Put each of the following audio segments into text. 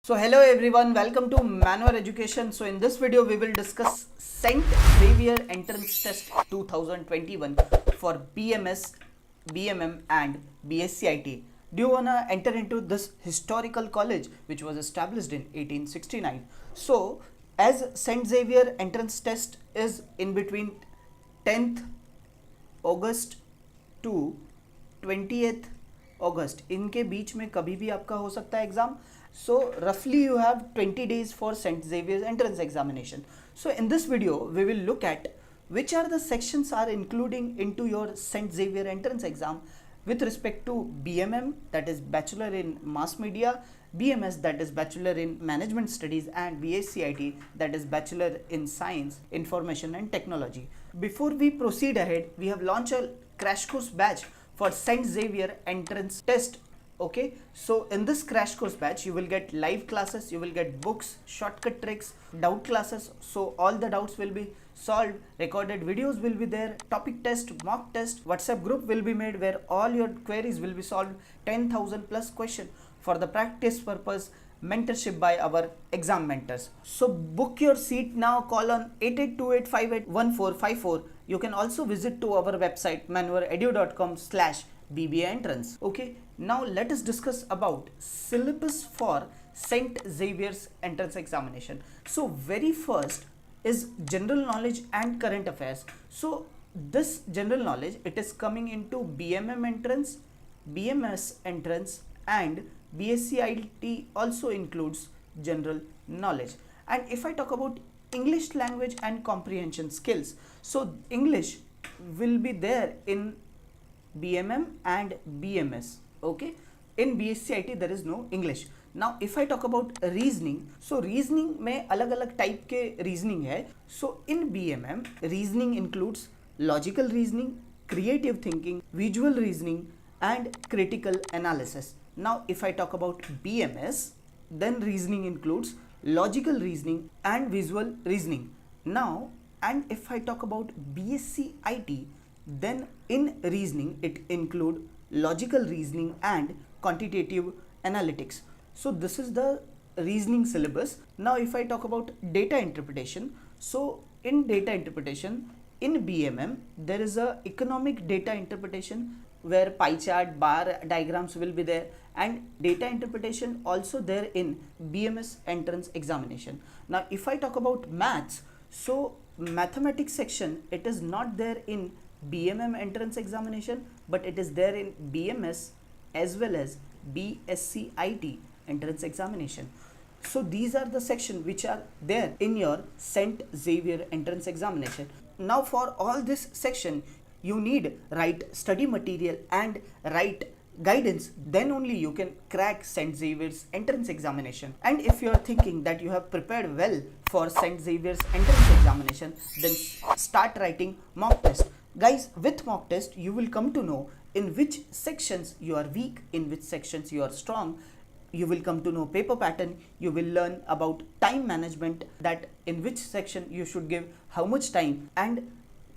So hello everyone, welcome to Manor Education. So in this video we will discuss St. Xavier Entrance Test 2021 for BMS, BMM and BSCIT. Do you wanna enter into this historical college which was established in 1869? So as St. Xavier Entrance Test is in between 10th August to 20th अगस्त, इनके बीच में कभी भी आपका हो सकता है exam. So रफली you have 20 days for Saint Xavier's entrance examination. So in this video we will look at which are the sections are including into your St. Xavier entrance exam with respect to BMM, that is Bachelor in Mass Media, BMS, that is Bachelor in Management Studies, and BSCIT, that is Bachelor in Science, Information and Technology. Before we proceed ahead, we have launched a crash course batch for St. Xavier entrance test. Okay, so in this crash course batch you will get live classes, you will get books, shortcut tricks, doubt classes, so all the doubts will be solved, recorded videos will be there, topic test, mock test, WhatsApp group will be made where all your queries will be solved, 10,000 plus question for the practice purpose, mentorship by our exam mentors. So book your seat now, call on 8828581454. You can also visit to our website manuaredu.com/BBA entrance. Okay, now let us discuss about syllabus for St. Xavier's entrance examination. So very first is general knowledge and current affairs. So this general knowledge, it is coming into BMM entrance, BMS entrance and BSCIT also includes general knowledge. And if I talk about English language and comprehension skills, so English will be there in BMM and BMS. Okay, in BSCIT there is no English. Now if I talk about reasoning, so reasoning में अलग अलग type के reasoning है. So in BMM reasoning includes logical reasoning, creative thinking, visual reasoning and critical analysis. Now if I talk about BMS, then reasoning includes logical reasoning and visual reasoning. Now, and if I talk about BSCIT, then in reasoning it include logical reasoning and quantitative analytics. So this is the reasoning syllabus. Now if I talk about data interpretation, so in data interpretation in BMM there is a economic data interpretation where pie chart, bar diagrams will be there, and data interpretation also there in BMS entrance examination. Now if I talk about maths, so mathematics section, it is not there in BMM entrance examination, but it is there in BMS as well as BSCIT entrance examination. So these are the sections which are there in your St. Xavier entrance examination. Now for all this section you need right study material and right guidance, then only you can crack St. Xavier's entrance examination. And if you are thinking that you have prepared well for St. Xavier's entrance examination, then start writing mock test. Guys, with mock test you will come to know in which sections you are weak, in which sections you are strong. You will come to know paper pattern, you will learn about time management, that in which section you should give how much time, and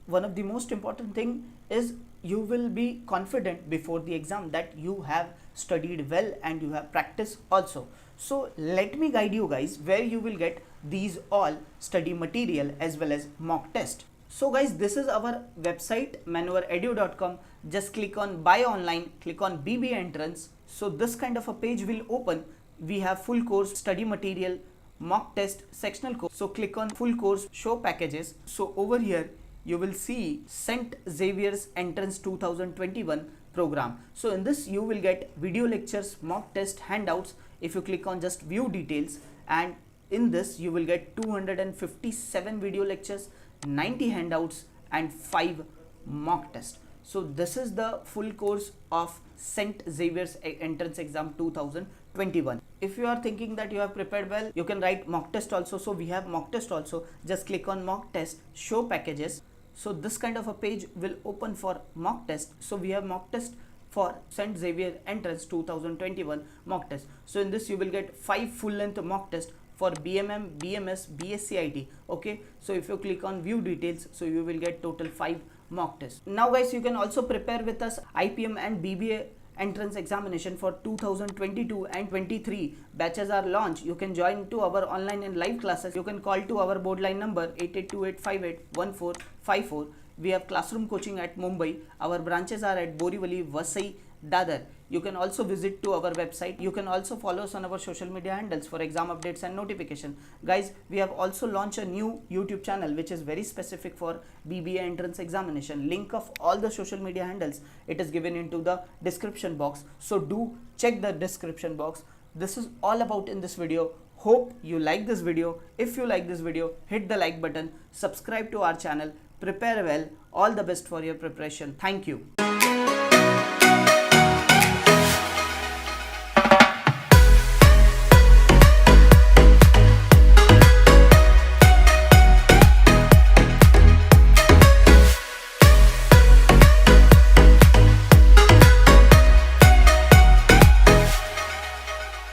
one of the most important thing is you will be confident before the exam that you have studied well and you have practiced also. So let me guide you guys where you will get these all study material as well as mock test. So guys, this is our website manuaredu.com. Just click on buy online, click on BBA entrance. So this kind of a page will open. We have full course study material, mock test, sectional course. So click on full course, show packages. So over here you will see St. Xavier's entrance 2021 program. So in this you will get video lectures, mock test, handouts. If you click on just view details, and in this you will get 257 video lectures, 90 handouts and 5 mock tests. So this is the full course of St. Xavier's entrance exam 2021. If you are thinking that you have prepared well, you can write mock test also. So we have mock test also. Just click on mock test, show packages. So this kind of a page will open for mock test. So we have mock test for St. Xavier entrance 2021 mock test. So in this you will get 5 full length mock test for BMM, BMS, BSCIT. Okay, so if you click on view details, so you will get total 5 mock tests. Now guys, you can also prepare with us IPM and BBA entrance examination for 2022 and 23 batches are launched. You can join to our online and live classes. You can call to our board line number 8828581454. We have classroom coaching at Mumbai. Our branches are at Borivali, Vasai, Dadar. You can also visit to our website. You can also follow us on our social media handles for exam updates and notification. Guys, we have also launched a new YouTube channel which is very specific for BBA entrance examination. Link of all the social media handles, it is given into the description box. So do check the description box. This is all about in this video. Hope you like this video. If you like this video, hit the like button, subscribe to our channel, prepare well. All the best for your preparation. Thank you.